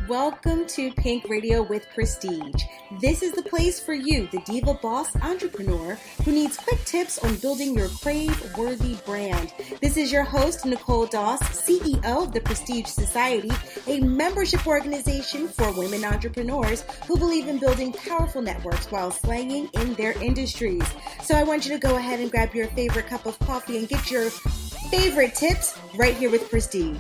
Welcome to Pink Radio with Prestige. This is the place for you, the diva boss entrepreneur who needs quick tips on building your crave-worthy brand. This is your host, Nicole Doss, CEO of the Prestige Society, a membership organization for women entrepreneurs who believe in building powerful networks while slanging in their industries. So I want you to go ahead and grab your favorite cup of coffee and get your favorite tips right here with Prestige.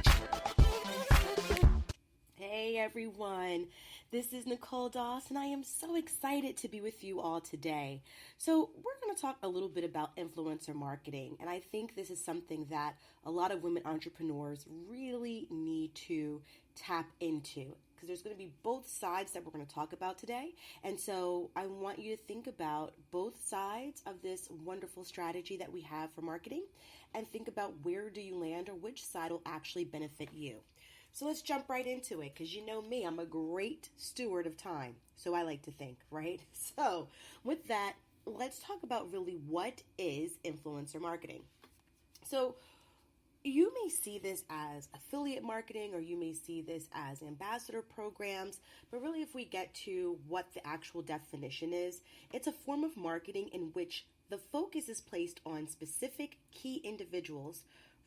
Hey everyone, this is Nicole Doss and I am so excited to be with you all today. So we're going to talk a little bit about influencer marketing, and I think this is something that a lot of women entrepreneurs really need to tap into, because there's going to be both sides that we're going to talk about today. And so I want you to think about both sides of this wonderful strategy that we have for marketing and think about where do you land or which side will actually benefit you. So let's jump right into it, because you know me, I'm a great steward of time. So I like to think, right? So with that, let's talk about really what is influencer marketing. So you may see this as affiliate marketing, or you may see this as ambassador programs, but really if we get to what the actual definition is, it's a form of marketing in which the focus is placed on specific key individuals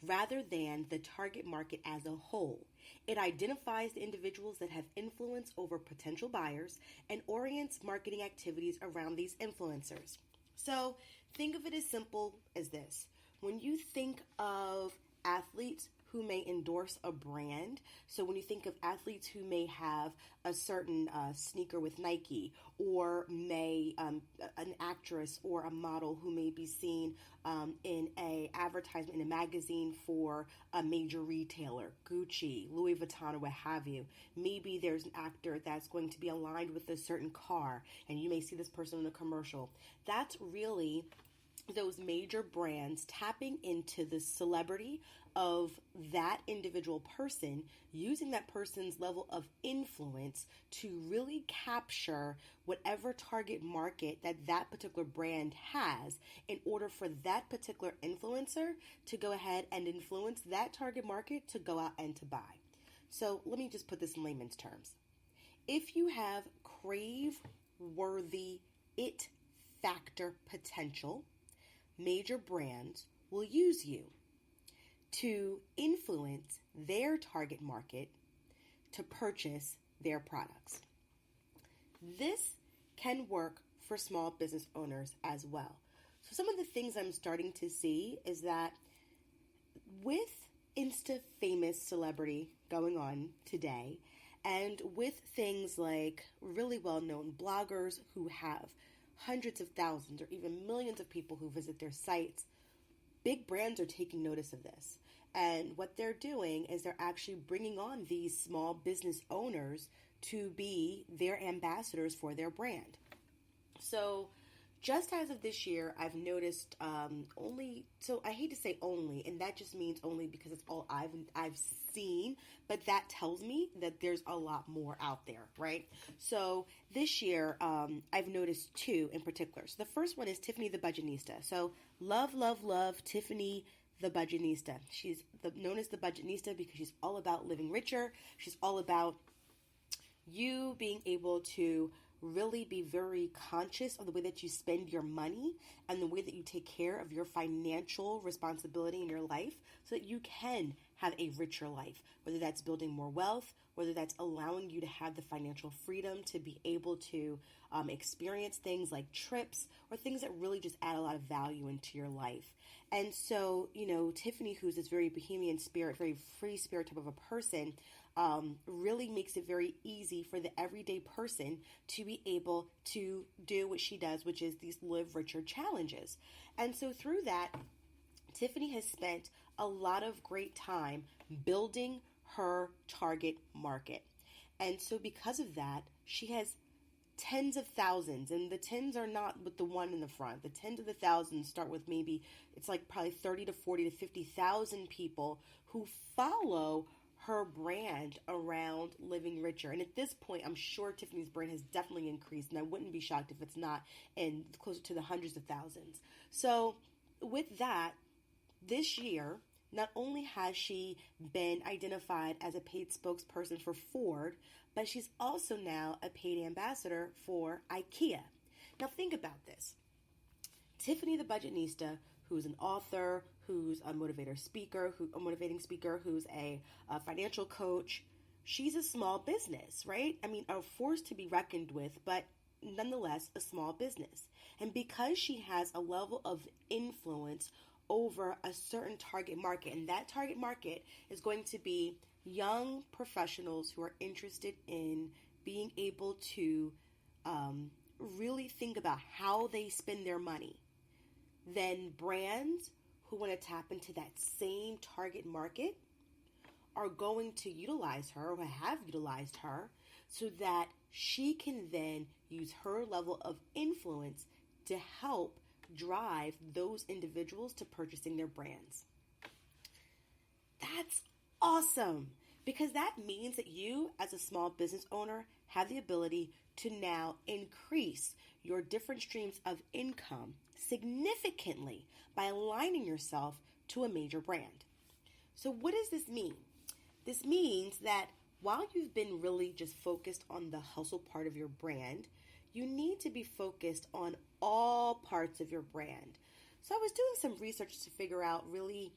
rather than the target market as a whole. It identifies the individuals that have influence over potential buyers and orients marketing activities around these influencers. So think of it as simple as this. When you think of athletes who may endorse a brand, so when you think of athletes who may have a certain sneaker with Nike, or may an actress or a model who may be seen in a advertisement in a magazine for a major retailer, Gucci, Louis Vuitton, or what have you. Maybe there's an actor that's going to be aligned with a certain car, and you may see this person in a commercial. That's really those major brands tapping into the celebrity of that individual person, using that person's level of influence to really capture whatever target market that particular brand has, in order for that particular influencer to go ahead and influence that target market to go out and to buy. So let me just put this in layman's terms. If you have crave-worthy it factor potential, major brands will use you to influence their target market to purchase their products. This can work for small business owners as well. So some of the things I'm starting to see is that with Insta famous celebrity going on today, and with things like really well-known bloggers who have hundreds of thousands or even millions of people who visit their sites, big brands are taking notice of this. And what they're doing is they're actually bringing on these small business owners to be their ambassadors for their brand. So just as of this year, I've noticed so I hate to say only, and that just means only because it's all I've seen, but that tells me that there's a lot more out there, right? So this year, I've noticed two in particular. So the first one is Tiffany the Budgetnista. So love Tiffany the Budgetnista. She's known as the Budgetnista because she's all about living richer. She's all about you being able to really be very conscious of the way that you spend your money and the way that you take care of your financial responsibility in your life, so that you can have a richer life, whether that's building more wealth, whether that's allowing you to have the financial freedom to be able to experience things like trips or things that really just add a lot of value into your life. And so, Tiffany, who's this very bohemian spirit, very free spirit type of a person, really makes it very easy for the everyday person to be able to do what she does, which is these live richer challenges. And so through that, Tiffany has spent a lot of great time building her target market. And so because of that, she has tens of thousands, and the tens are not with the one in the front. The tens of the thousands start with maybe, it's like probably 30 to 40 to 50,000 people who follow her brand around living richer. And at this point, I'm sure Tiffany's brand has definitely increased, and I wouldn't be shocked if it's not in closer to the hundreds of thousands. So with that, this year, Not only has she been identified as a paid spokesperson for Ford, but she's also now a paid ambassador for Ikea. Now think about this. Tiffany the Budgetnista, who's an author, who's a motivating speaker, who's a financial coach, she's a small business, right? I mean, a force to be reckoned with, but nonetheless a small business. And because she has a level of influence over a certain target market, and that target market is going to be young professionals who are interested in being able to really think about how they spend their money, then brands who want to tap into that same target market are going to utilize her or have utilized her so that she can then use her level of influence to help drive those individuals to purchasing their brands. That's awesome, because that means that you as a small business owner have the ability to now increase your different streams of income significantly by aligning yourself to a major brand. So what does this mean? This means that while you've been really just focused on the hustle part of your brand, you need to be focused on all parts of your brand. So I was doing some research to figure out really,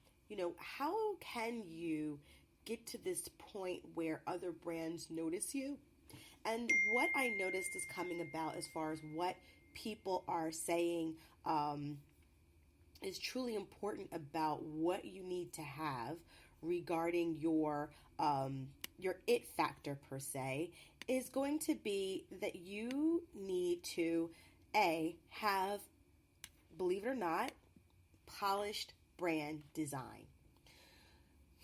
how can you get to this point where other brands notice you? And what I noticed is coming about as far as what people are saying is truly important about what you need to have regarding your it factor per se, is going to be that you need to have, believe it or not, polished brand design.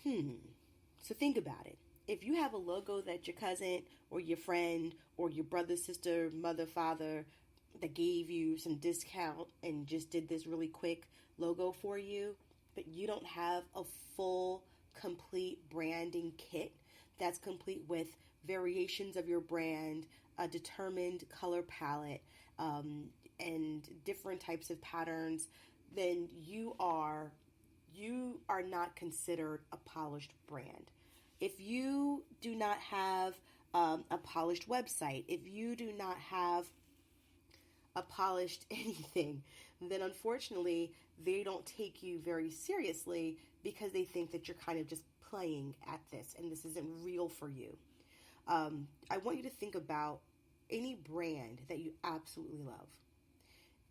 So think about it. If you have a logo that your cousin or your friend or your brother, sister, mother, father that gave you some discount and just did this really quick logo for you, but you don't have a full, complete branding kit that's complete with variations of your brand, a determined color palette, and different types of patterns, then you are not considered a polished brand. If you do not have a polished website, if you do not have a polished anything, then unfortunately they don't take you very seriously because they think that you're kind of just playing at this and this isn't real for you. I want you to think about any brand that you absolutely love,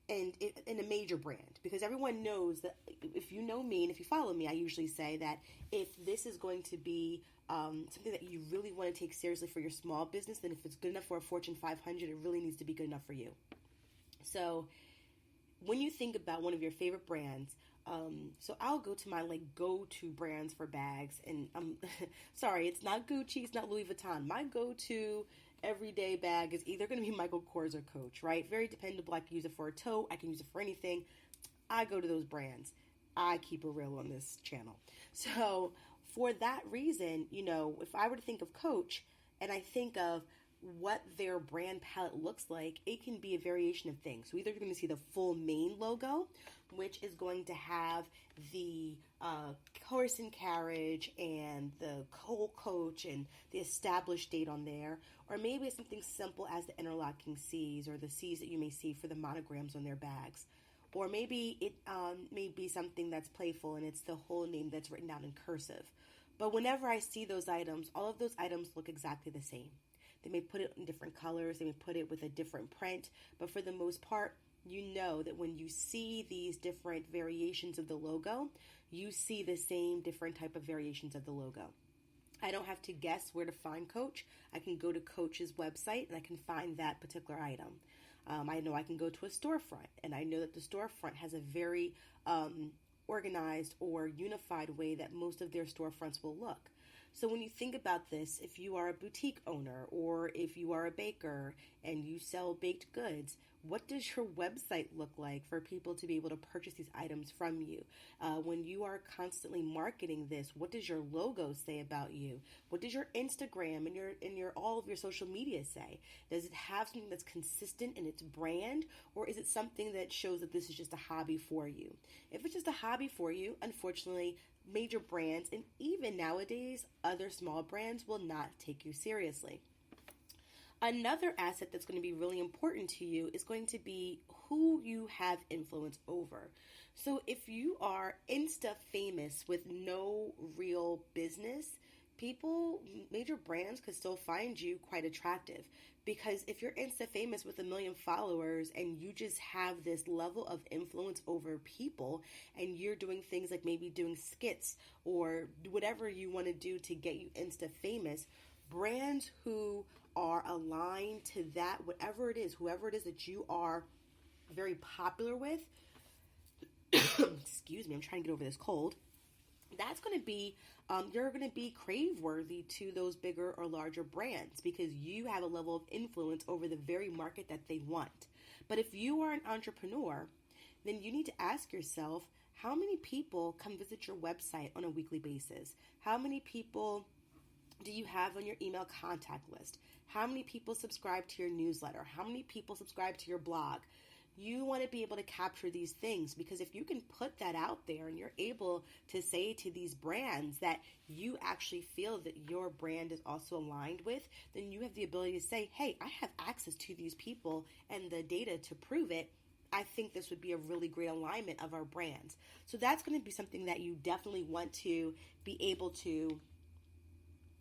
and in a major brand, because everyone knows that if you know me and if you follow me, I usually say that if this is going to be something that you really want to take seriously for your small business, then if it's good enough for a Fortune 500, it really needs to be good enough for you. So when you think about one of your favorite brands, so I'll go to my go-to brands for bags, and I'm sorry, it's not Gucci, it's not Louis Vuitton. My go-to everyday bag is either going to be Michael Kors or Coach, right? Very dependable. I can use it for a tote. I can use it for anything. I go to those brands. I keep it real on this channel. So for that reason, if I were to think of Coach and I think of what their brand palette looks like, it can be a variation of things. So either you're going to see the full main logo, which is going to have the horse and carriage and the whole Coach and the established date on there, or maybe it's something simple as the interlocking C's or the C's that you may see for the monograms on their bags. Or maybe it may be something that's playful and it's the whole name that's written down in cursive. But whenever I see those items, all of those items look exactly the same. They may put it in different colors, they may put it with a different print, but for the most part, you know that when you see these different variations of the logo, you see the same different type of variations of the logo. I don't have to guess where to find Coach. I can go to Coach's website and I can find that particular item. I know I can go to a storefront, and I know that the storefront has a very organized or unified way that most of their storefronts will look. So when you think about this, if you are a boutique owner or if you are a baker and you sell baked goods, what does your website look like for people to be able to purchase these items from you? When you are constantly marketing this, what does your logo say about you? What does your Instagram and your all of your social media say? Does it have something that's consistent in its brand, or is it something that shows that this is just a hobby for you? If it's just a hobby for you, unfortunately, major brands, and even nowadays, other small brands will not take you seriously. Another asset that's going to be really important to you is going to be who you have influence over. So if you are Insta famous with no real business, major brands could still find you quite attractive. Because if you're Insta famous with 1 million followers and you just have this level of influence over people and you're doing things like maybe doing skits or whatever you want to do to get you Insta famous, brands who are aligned to that, whatever it is, whoever it is that you are very popular with, excuse me, I'm trying to get over this cold, that's going to be, you're going to be crave-worthy to those bigger or larger brands because you have a level of influence over the very market that they want. But if you are an entrepreneur, then you need to ask yourself, how many people come visit your website on a weekly basis? How many people do you have on your email contact list? How many people subscribe to your newsletter? How many people subscribe to your blog? You want to be able to capture these things because if you can put that out there and you're able to say to these brands that you actually feel that your brand is also aligned with, then you have the ability to say, hey, I have access to these people and the data to prove it. I think this would be a really great alignment of our brands. So that's going to be something that you definitely want to be able to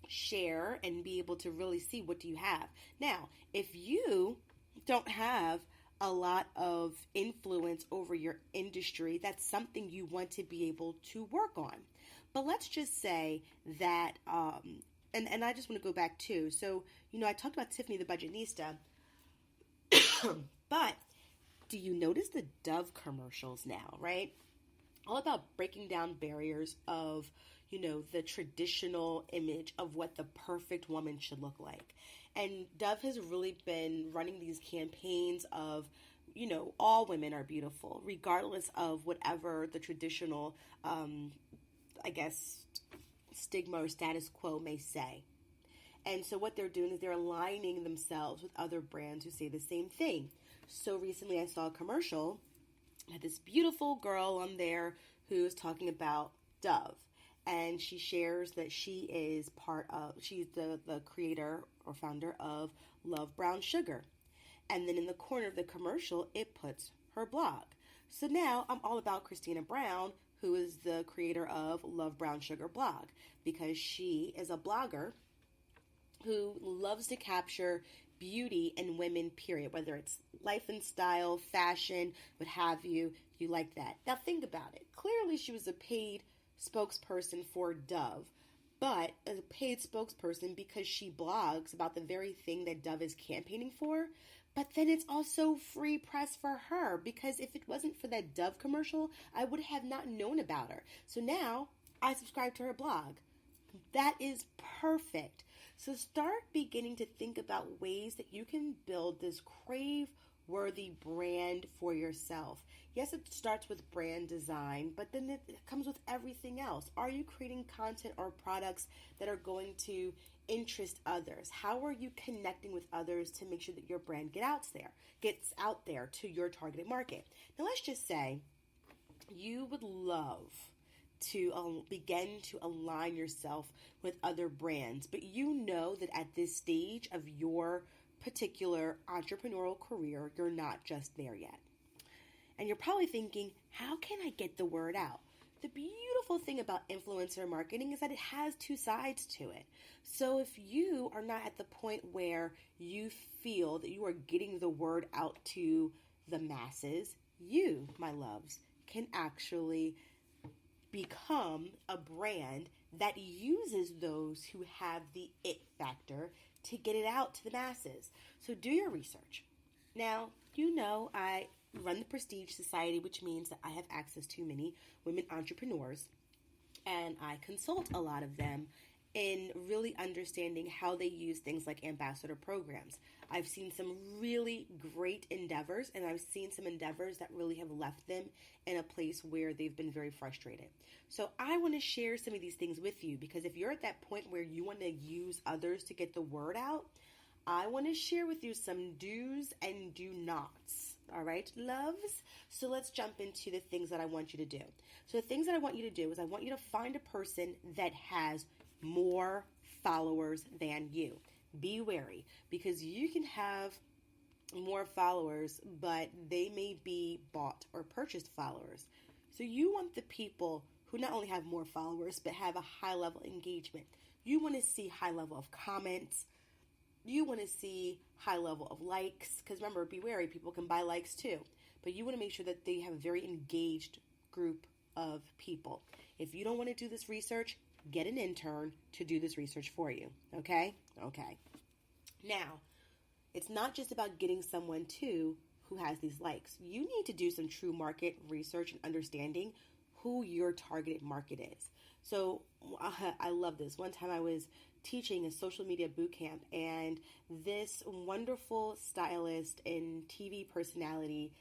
share and be able to really see what do you have. Now, if you don't have a lot of influence over your industry, that's something you want to be able to work on. But let's just say that, and I just want to go back too. So, I talked about Tiffany the Budgetnista, but do you notice the Dove commercials now, right? All about breaking down barriers of, the traditional image of what the perfect woman should look like. And Dove has really been running these campaigns of, all women are beautiful, regardless of whatever the traditional, stigma or status quo may say. And so what they're doing is they're aligning themselves with other brands who say the same thing. So recently I saw a commercial, had this beautiful girl on there who's talking about Dove. And she shares that she's the creator or founder of Love Brown Sugar. And then in the corner of the commercial, it puts her blog. So now I'm all about Christina Brown, who is the creator of Love Brown Sugar blog, because she is a blogger who loves to capture beauty and women, period, whether it's life and style, fashion, what have you, you like that. Now think about it. Clearly she was a paid spokesperson for Dove, but as a paid spokesperson because she blogs about the very thing that Dove is campaigning for. But then it's also free press for her because if it wasn't for that Dove commercial, I would have not known about her. So now I subscribe to her blog. That is perfect. So start beginning to think about ways that you can build this crave-worthy brand for yourself. Yes, it starts with brand design, but then it comes with everything else. Are you creating content or products that are going to interest others? How are you connecting with others to make sure that your brand gets out there to your targeted market? Now, let's just say you would love to begin to align yourself with other brands, but you know that at this stage of your particular entrepreneurial career, you're not just there yet. And you're probably thinking, how can I get the word out? The beautiful thing about influencer marketing is that it has two sides to it. So if you are not at the point where you feel that you are getting the word out to the masses, you, my loves, can actually become a brand that uses those who have the it factor to get it out to the masses. So do your research. Now, I run the Prestige Society, which means that I have access to many women entrepreneurs, and I consult a lot of them in really understanding how they use things like ambassador programs. I've seen some really great endeavors, and I've seen some endeavors that really have left them in a place where they've been very frustrated. So I want to share some of these things with you because if you're at that point where you want to use others to get the word out, I want to share with you some do's and do nots All right, loves? So let's jump into the things that I want you to do. So the things that I want you to do is I want you to find a person that has more followers than you. Be wary, because you can have more followers, but they may be bought or purchased followers. So you want the people who not only have more followers, but have a high level engagement. You want to see high level of comments. You want to see high level of likes, because remember, be wary, people can buy likes too. But you want to make sure that they have a very engaged group of people. If you don't want to do this research, get an intern to do this research for you. Okay? Okay. Now, it's not just about getting someone too who has these likes. You need to do some true market research and understanding who your targeted market is. So I love this. One time I was teaching a social media boot camp, and this wonderful stylist and TV personality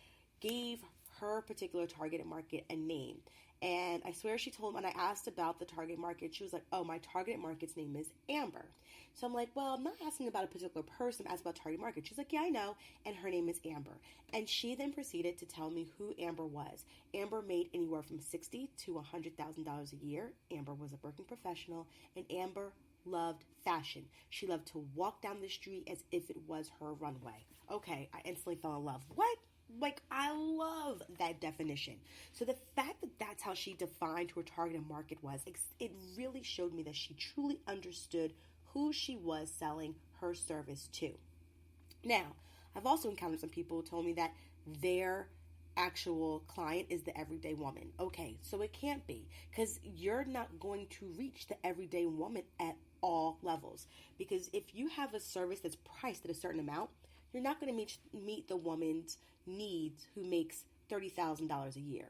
gave her particular targeted market a name. And I swear she told me, when I asked about the target market, she was like, oh, my target market's name is Amber. So I'm like, well, I'm not asking about a particular person, I'm asking about target market. She's like, yeah, I know. And her name is Amber. And she then proceeded to tell me who Amber was. Amber made anywhere from $60,000 to $100,000 a year. Amber was a working professional, and Amber loved fashion. She loved to walk down the street as if it was her runway. Okay, I instantly fell in love. What? Like, I love that definition. So the fact that that's how she defined who her targeted market was, it really showed me that she truly understood who she was selling her service to. Now, I've also encountered some people who told me that their actual client is the everyday woman. Okay, so it can't be, because you're not going to reach the everyday woman at all levels. Because if you have a service that's priced at a certain amount, you're not going to meet the woman's needs who makes $30,000 a year,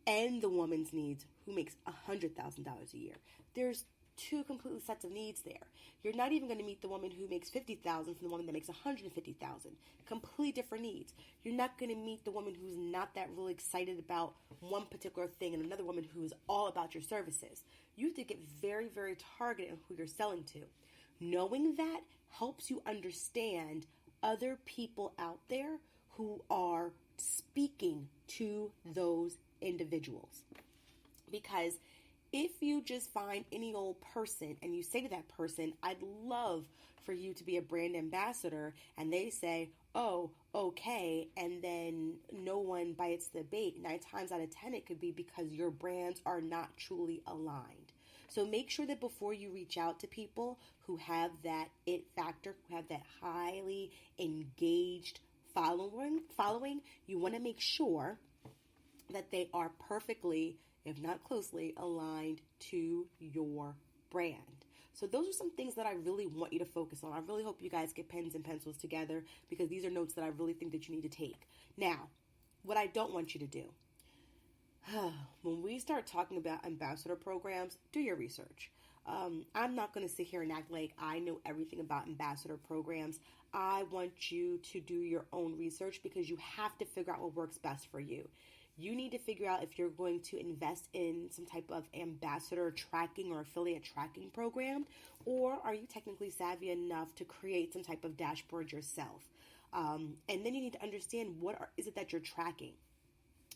and the woman's needs who makes $100,000 a year. There's two completely sets of needs there. You're not even going to meet the woman who makes $50,000 from the woman that makes $150,000. Completely different needs. You're not going to meet the woman who's not that really excited about one particular thing, and another woman who's all about your services. You have to get very, very targeted on who you're selling to. Knowing that helps you understand other people out there who are speaking to those individuals. Because if you just find any old person and you say to that person, I'd love for you to be a brand ambassador, and they say, oh, okay, and then no one bites the bait, 9 times out of 10 it could be because your brands are not truly aligned. So make sure that before you reach out to people who have that it factor, who have that highly engaged following, you want to make sure that they are perfectly, if not closely, aligned to your brand. So those are some things that I really want you to focus on. I really hope you guys get pens and pencils together, because these are notes that I really think that you need to take. Now, what I don't want you to do, when we start talking about ambassador programs, do your research. I'm not going to sit here and act like I know everything about ambassador programs. I want you to do your own research, because you have to figure out what works best for you. You need to figure out if you're going to invest in some type of ambassador tracking or affiliate tracking program, or are you technically savvy enough to create some type of dashboard yourself? And then you need to understand is it that you're tracking.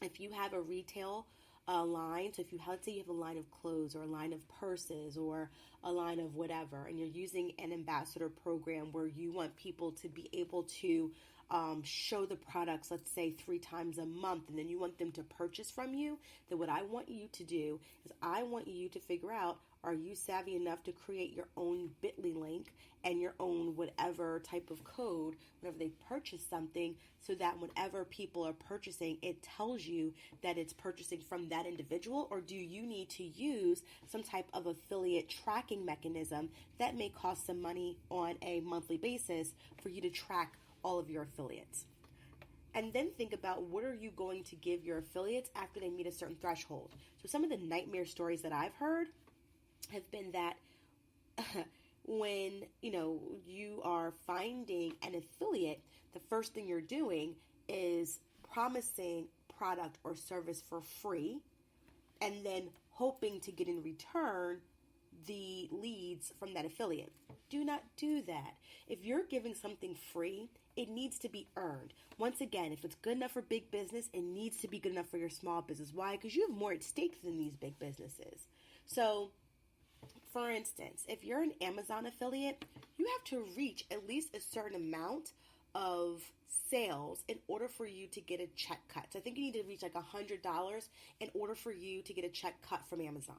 If you have a retail line, so if let's say you have a line of clothes or a line of purses or a line of whatever, and you're using an ambassador program where you want people to be able to show the products, let's say 3 times a month, and then you want them to purchase from you, then what I want you to do is I want you to figure out, are you savvy enough to create your own Bitly link and your own whatever type of code whenever they purchase something, so that whenever people are purchasing, it tells you that it's purchasing from that individual? Or do you need to use some type of affiliate tracking mechanism that may cost some money on a monthly basis for you to track all of your affiliates? And then think about, what are you going to give your affiliates after they meet a certain threshold? So some of the nightmare stories that I've heard have been that when you are finding an affiliate, the first thing you're doing is promising product or service for free, and then hoping to get in return the leads from that affiliate. Do not do that. If you're giving something free, it needs to be earned. Once again, if it's good enough for big business, it needs to be good enough for your small business. Why? Because you have more at stake than these big businesses. So, for instance, if you're an Amazon affiliate, you have to reach at least a certain amount of sales in order for you to get a check cut. So I think you need to reach like $100 in order for you to get a check cut from Amazon.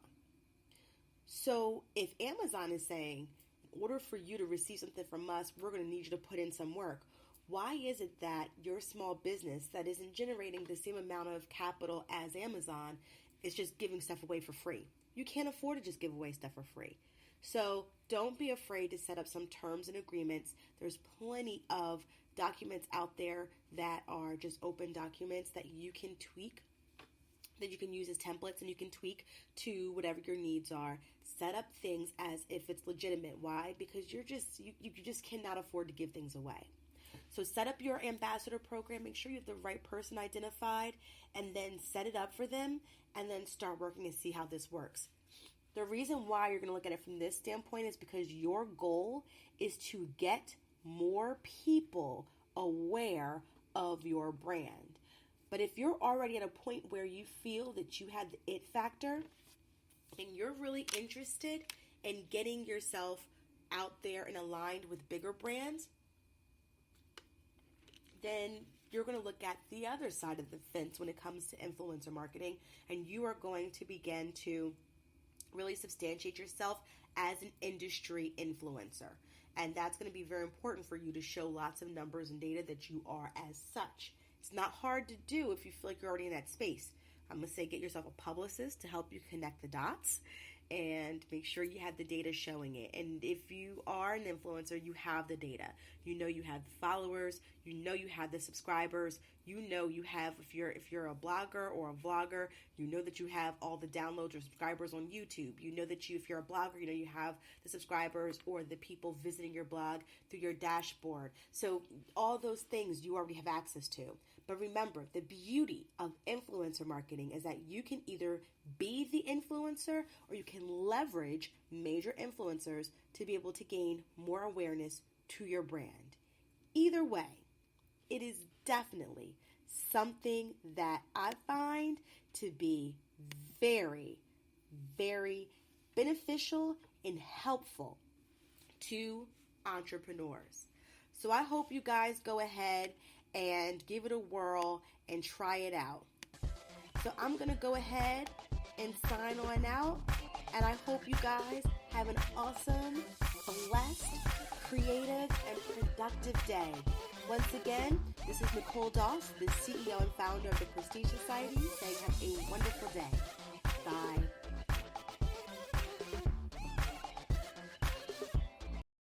So if Amazon is saying, in order for you to receive something from us, we're going to need you to put in some work, why is it that your small business that isn't generating the same amount of capital as Amazon is just giving stuff away for free? You can't afford to just give away stuff for free. So don't be afraid to set up some terms and agreements. There's plenty of documents out there that are just open documents that you can tweak, that you can use as templates, and you can tweak to whatever your needs are. Set up things as if it's legitimate. Why? Because you just cannot afford to give things away. So set up your ambassador program, make sure you have the right person identified, and then set it up for them, and then start working and see how this works. The reason why you're going to look at it from this standpoint is because your goal is to get more people aware of your brand. But if you're already at a point where you feel that you have the it factor and you're really interested in getting yourself out there and aligned with bigger brands, then you're going to look at the other side of the fence when it comes to influencer marketing, and you are going to begin to really substantiate yourself as an industry influencer. And that's going to be very important for you to show lots of numbers and data that you are as such. It's not hard to do if you feel like you're already in that space. I'm going to say get yourself a publicist to help you connect the dots and make sure you have the data showing it. And if you are an influencer, you have the data. You know you have the followers. You know you have the subscribers. You know you have, if you're a blogger or a vlogger, you know that you have all the downloads or subscribers on YouTube. You know that if you're a blogger, you know you have the subscribers or the people visiting your blog through your dashboard. So all those things you already have access to. But remember, the beauty of influencer marketing is that you can either be the influencer or you can leverage major influencers to be able to gain more awareness to your brand. Either way, it is definitely something that I find to be very, very beneficial and helpful to entrepreneurs. So I hope you guys go ahead and give it a whirl and try it out. So I'm going to go ahead and sign on out, and I hope you guys have an awesome, blessed, creative, and productive day. Once again, this is Nicole Doss, the CEO and founder of the Prestige Society, saying have a wonderful day. Bye.